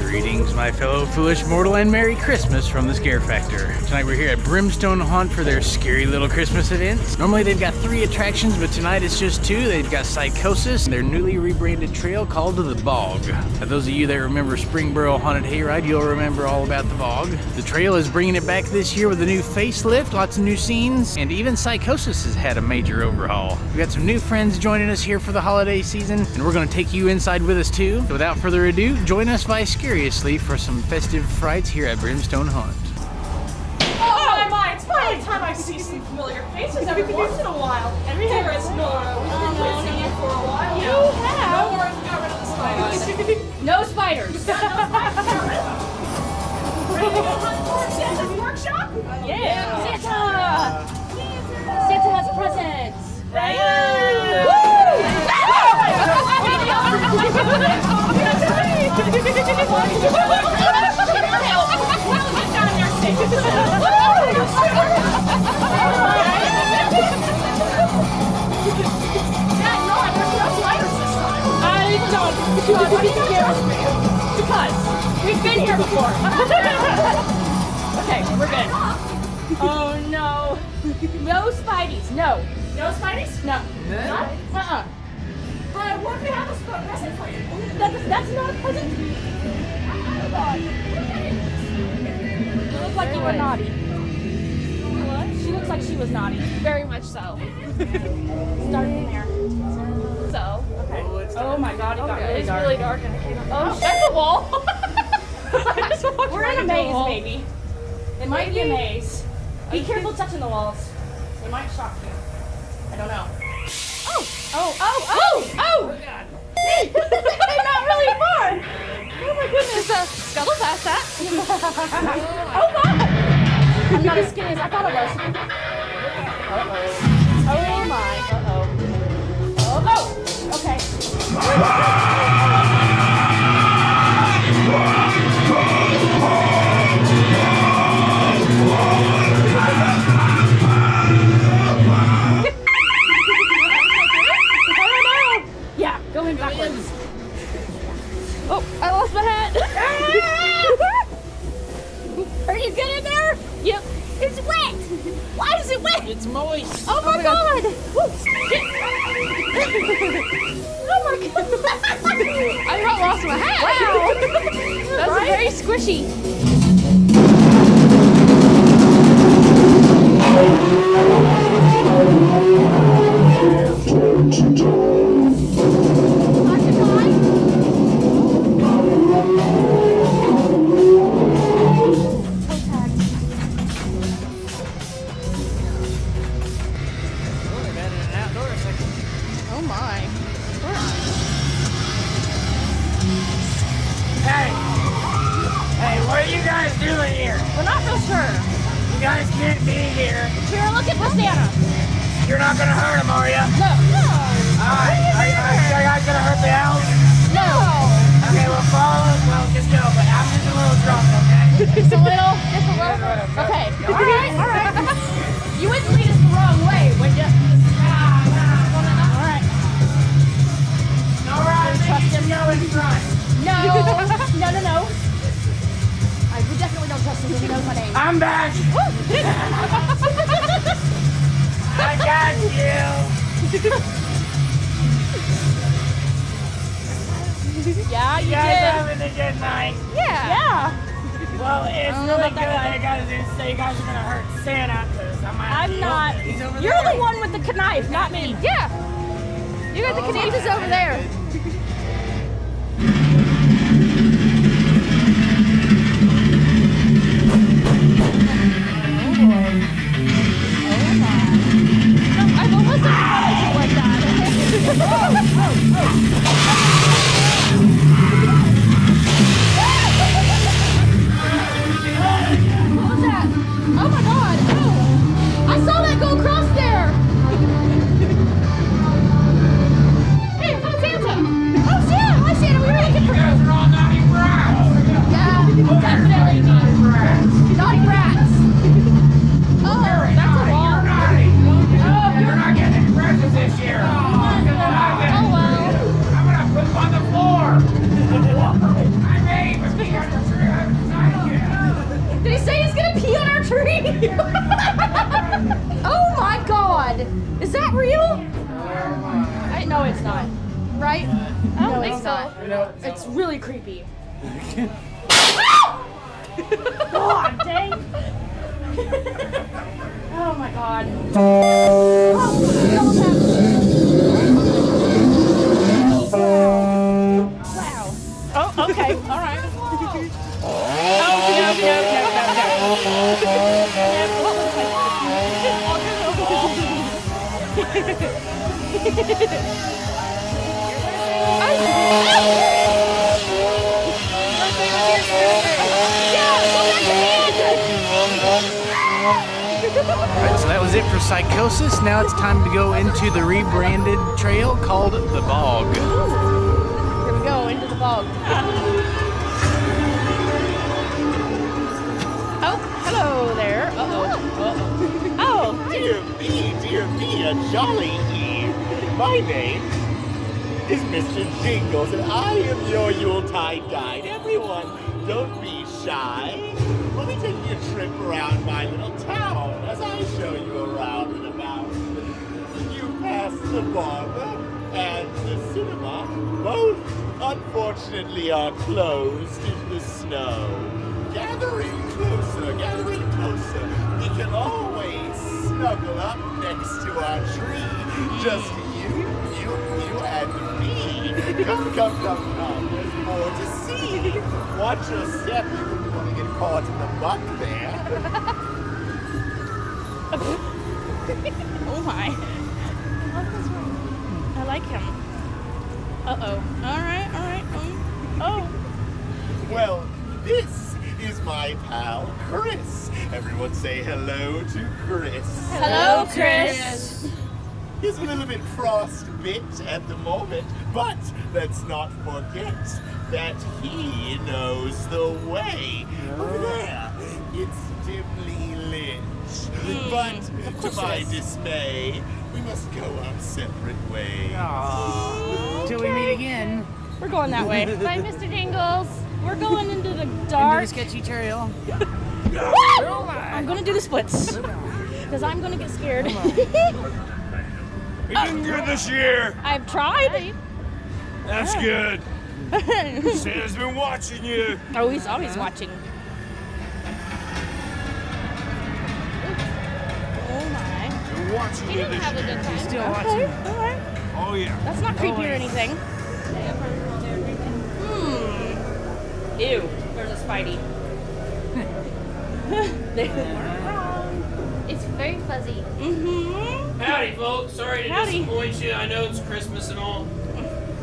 Greetings, my fellow foolish mortal, and Merry Christmas from the Scare Factor. Tonight we're here at Brimstone Haunt for their scary little Christmas events. Normally they've got 3 attractions, but tonight it's just 2. They've got Psychosis and their newly rebranded trail called the Bog. Now, those of you that remember Springboro Haunted Hayride, you'll remember all about the Bog. The trail is bringing it back this year with a new facelift, lots of new scenes, and even Psychosis has had a major overhaul. We've got some new friends joining us here for the holiday season, and we're going to take you inside with us too. So without further ado, join us vi-SCARE-ously for some festive frights here at Brimstone Haunt. Oh my, it's finally time I see some familiar faces every once in a while. And there is Nora. We've been missing you for a while. You have? No worries, we got rid of the spiders. No spiders. Got no spiders, got rid of them. Ready to go hunt for Santa's workshop? Yeah. Santa! Santa has presents. Right? Because we've been here before. Okay, we're good. Oh no. No Spideys. No. No spiders? No. None? But what if we have a present for you? That's not a present. You look like you were naughty. What? She looks like she was naughty. Very much so. Starting there. So, okay. Oh my god, it got really dark. It's really dark and I can't. Oh, that's a wall. We're in a maze, baby. It might be a maze. Be careful touching the walls. They might shock you. I don't know. Oh! God. They're not really far. Oh my goodness. Scuttle past that. Oh god! I'm not as skinny as I thought I was. Uh-oh. Oh my. Uh-oh. Oh! Okay. Yeah, going backwards. Oh, I lost my hat. Are you good in there? Yep. It's wet. Why is it wet? It's moist. Oh my god. Woo. Oh my god. I about lost my hat. Wow. That's right? Very squishy. Oh my. Hey, what are you guys doing here? We're not real sure. You guys can't be here. We're looking for Santa. You're not gonna hurt him, are you? No. Alright, are you guys gonna hurt the elves? No. Okay, well just go, but I'm just a little drunk, okay? Just a little? Okay. Alright. You wouldn't lead us the wrong way, would you? Alright. Alright, trust him, go in front. No. We definitely don't trust him because he knows my name. I'm back. I got you. Yeah, You guys having a good night? Yeah. Well, it's really good that you guys didn't say you guys are gonna hurt Santa, because I'm not. He's over You're there. the one with the knife, not me. Yeah. You got the knife is over there. I've almost done like that. What was that? Oh my god! Oh! I saw that go across there! Hey, I found Santa! right? I don't think it's so. not. No. It's really creepy. God dang. Oh my god. Wow. Oh, okay. All right. Oh, Alright, so that was it for Psychosis. Now it's time to go into the rebranded trail called the Bog. Here we go, into the bog. Oh, hello there. Uh-oh. Oh, Dear me, a jolly eve. My name is Mr. Jingles, and I am your Yuletide guide. Everyone, don't be shy. Let me take you a trip around my little town as I show you around and about. You pass the barber and the cinema. Both, unfortunately, are closed in the snow. Gathering closer, we can always snuggle up next to our tree. Just you and me. Come. There's more to see. Watch your step. You wouldn't want to get caught in the butt there. oh my. I like him. Uh-oh. All right. Oh. Well, this is my pal, Chris. Everyone say hello to Chris. Hello, Chris. He's a little bit frostbit at the moment, but let's not forget that he knows the way. Over there, it's dimly lit. But to my dismay, we must go our separate ways. Till we meet again. We're going that way. Bye, Mr. Jingles. We're going into the Into dark. the sketchy trail. I'm gonna do the splits. Because I'm gonna get scared. You're doing good this year. I've tried. That's good. Santa's been watching you. Oh, he's always watching. Oh my. Been watching He you didn't this have a year. good time. Still Okay, watching. alright. Oh yeah. That's not creepy or Always. anything. Ew. There's a Spidey. It's very fuzzy. Mm-hmm. Howdy, folks. Sorry to Howdy. disappoint you. I know it's Christmas and all.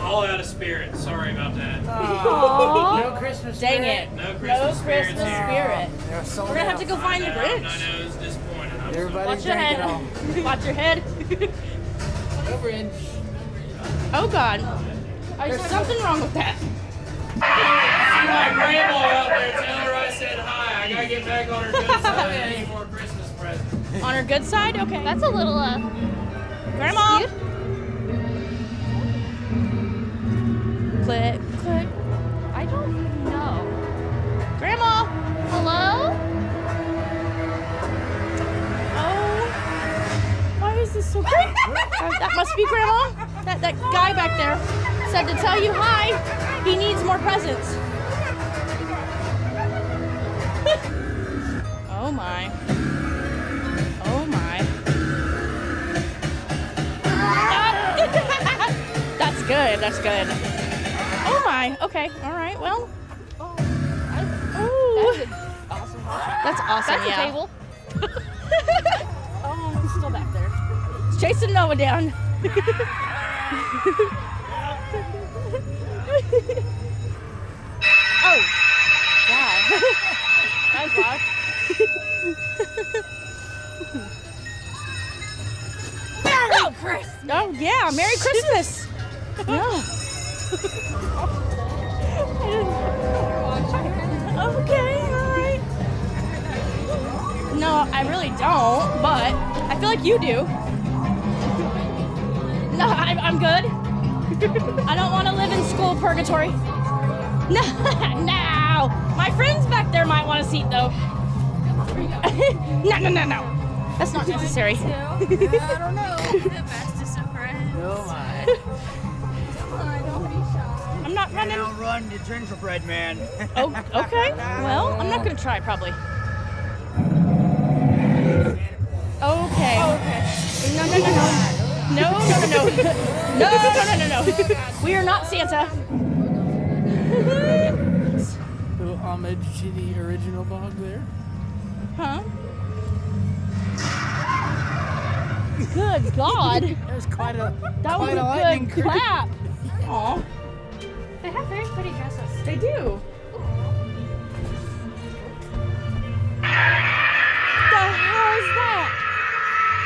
All out of spirit. Sorry about that. No Christmas Dang spirit. it. No Christmas spirits Christmas here. spirit. They're sold We're gonna have out. to go find the I Grinch. know, it's disappointing. I'm sorry. Everybody's Watch your drinking all. head. Watch your head. Over in. Oh God. There's something wrong with that. See my grandma out there. Tell her I said hi. I gotta get back on her good side. I need more Christmas presents. On her good side? Okay. That's a little, Grandma. skewed. Click. I don't know. Grandma. Hello? Oh. Why is this so creepy? That must be Grandma. That guy back there said to tell you hi. He needs more presents. Oh my. Oh my. That's good. That's good. Oh my. Okay. All right. Well. Oh. Awesome. That's awesome. That's yeah. a table. Oh, it's still back there. It's chasing Noah down. Oh. Wow. Nice walk. Merry Christmas. Oh yeah, Merry Christmas. No. Okay, all right. No, I really don't, but I feel like you do. No, I'm good. I don't want to live in school purgatory. No, no. My friends back there might want a seat though. No. That's not necessary. I don't know. The best is a friend. Oh my. Come on. running? Outrun the gingerbread man. Oh, okay. Well, I'm not gonna try probably. Okay. Oh, okay. No. No. We are not Santa. Little homage to the original bog there. Huh? Good God. That was quite a That was quite a lightning good clap. Aw. They have very pretty dresses. They do. The hell is that?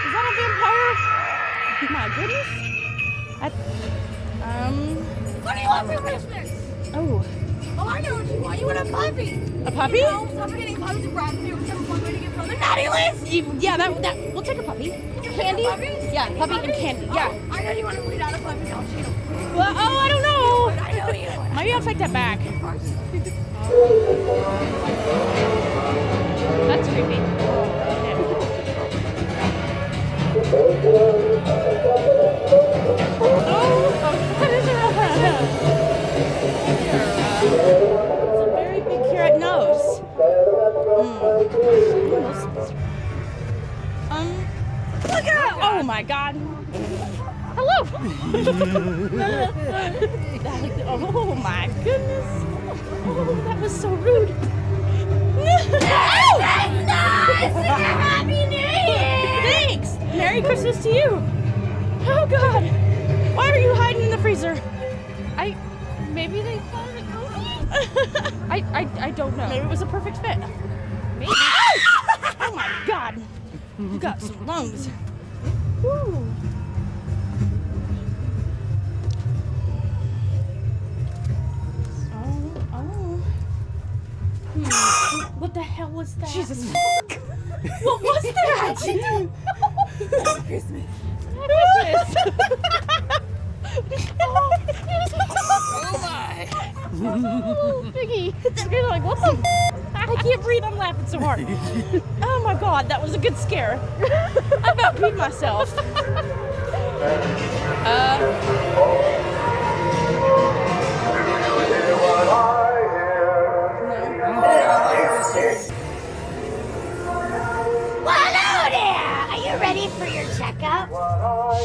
Is that a vampire? My goodness. What do you want for Christmas? Oh, Oh, I know what you want. You want a puppy. a puppy? No, stop getting puppies and brats. It was never fun way to get from the naughty list. Yeah, that we'll take a puppy. Candy? Puppy? Yeah, puppy and candy. Yeah. Oh, I know you want to bleed out a puppy. I'll cheat him. Well, oh, I don't know. I know you. Maybe I'll take that back. That's creepy. What is that? It's a very big carrot nose. Look at oh my God. Hello. Oh my goodness. Oh, that was so rude. Happy New Year! Thanks. Merry Christmas to you. Oh God. Why are you hiding in the freezer? Maybe they thought it cozy. I don't know. Maybe it was a perfect fit. Maybe. Oh my God. You got some lungs. Woo. Oh. What the hell was that? Jesus. What was that? Christmas. Oh my! Piggy. You're like, what the? I can't breathe. I'm laughing so hard. Oh my God, that was a good scare. I about peed myself. Well, hello there! Are you ready for your checkup?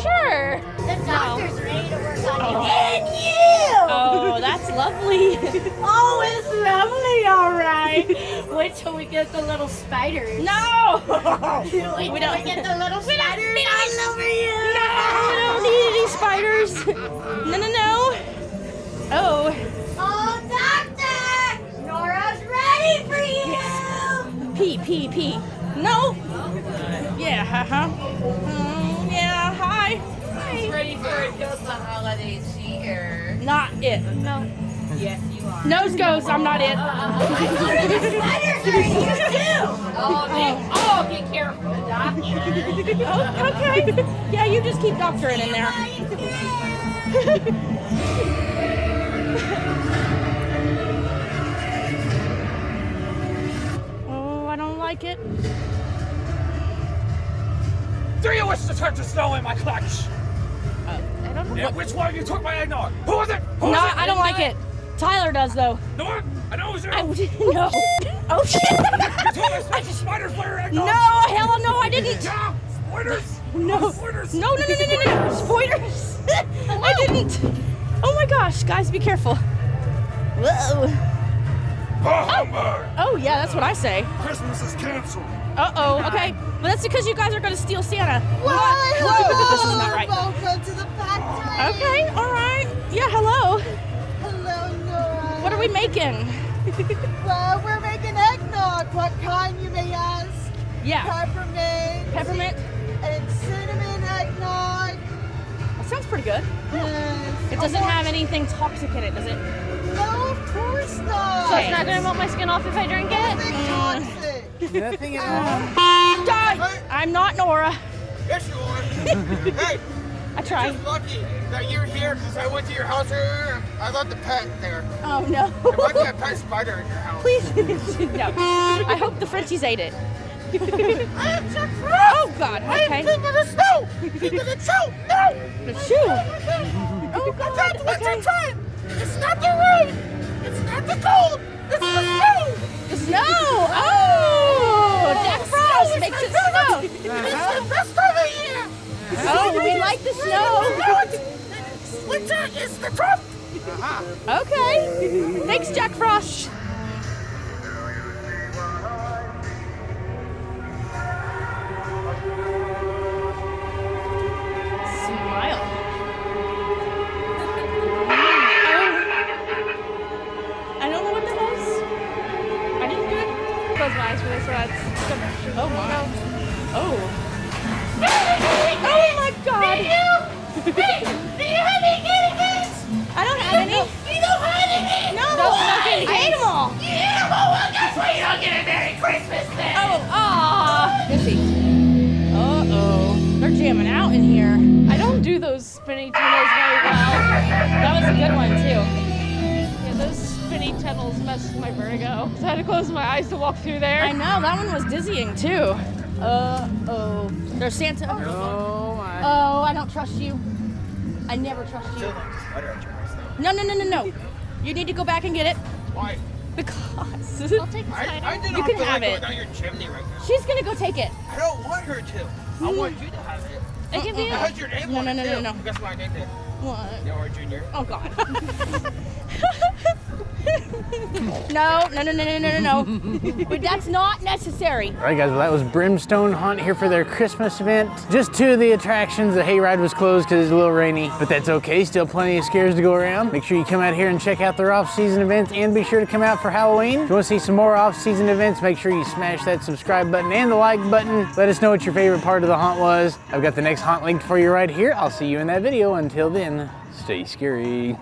Sure. The doctor's ready to work on you. And you! Oh, that's lovely. Oh, it's lovely, all right. Wait till we get the little spiders. No. Wait till we get the little spiders all over you. I don't need any spiders. No. Oh. Oh, doctor! Nora's ready for you. Pee. No. Yeah, yeah, hi. Ready for it goes the holidays here. Not it. No. Yes, you are. Nose goes, I'm not it. Spiders are you too. Oh, be careful, doctor. Oh, okay. Yeah, you just keep doctoring in there. Oh, I don't like it. Do you wish to turn to snow in my clutch? I don't know. Yeah, which one of you took my eggnog? Who was it? Who was No, it? I don't like it. Tyler does though. No one? I know it was you. I didn't know. Oh shit! You told me special spider flare eggnog. No, hell no, I didn't. Yeah, spoilers. No. Spoilers. No. Spoilers. I didn't. Oh my gosh, guys, be careful. Whoa. Humbug. Oh yeah, that's what I say. Christmas is canceled. Uh-oh, okay. Well, that's because you guys are going to steal Santa. Hello, This is not right. Welcome to the factory. Okay, all right. Yeah, hello. Hello, Nora. What are we making? Well, we're making eggnog. What kind, you may ask? Yeah, Peppermint. peppermint. And cinnamon eggnog. That sounds pretty good. Yes. It doesn't have anything toxic in it, does it? No, of course not. So it's Not gonna melt my skin off if I drink it. Nothing toxic. Nothing at all. Die! I'm not Nora. Yes, you are. Hey, I tried. just lucky that you're here because I went to your house earlier. I left the pet there. Oh no. There might be a pet spider in your house. Please. No. I hope the Frenchies ate it. Oh God. Okay. Keep the snow. Keep the shoe. No. The shoe. Oh God. That's Okay. time. It's not the room. know. Winter is the top. Okay. Thanks, Jack Frost. Smile. I don't know what that is. I didn't do it. Close my eyes for this one. Oh my. Oh. Oh my God. Do you have any kitty cats? I don't have any. You don't have any? No. I ate them all. You ate them all? Well, that's why you don't get a Merry Christmas then. Oh, aw. Let's see. Uh-oh. They're jamming out in here. I don't do those spinny tunnels very well. That was a good one, too. Yeah, those spinny tunnels messed with my vertigo. So I had to close my eyes to walk through there. I know. That one was dizzying, too. Uh-oh. There's Santa. Oh, my. Oh, I don't trust you. I never trust you. No. You need to go back and get it. Why? Because. I'll take the spider. I do You not can feel have like it. going down your chimney right now. She's gonna go take it. I don't want her to. I want you to have it. It can be Because your name on it, too. No. Guess what I named it? What? Noah Jr. Oh God. No. But that's not necessary. All right, guys, well, that was Brimstone Haunt here for their Christmas event. Just 2 of the attractions. The hayride was closed because it's a little rainy, but that's okay. Still plenty of scares to go around. Make sure you come out here and check out their off-season events, and be sure to come out for Halloween. If you want to see some more off-season events, make sure you smash that subscribe button and the like button. Let us know what your favorite part of the haunt was. I've got the next haunt linked for you right here. I'll see you in that video. Until then, stay scary.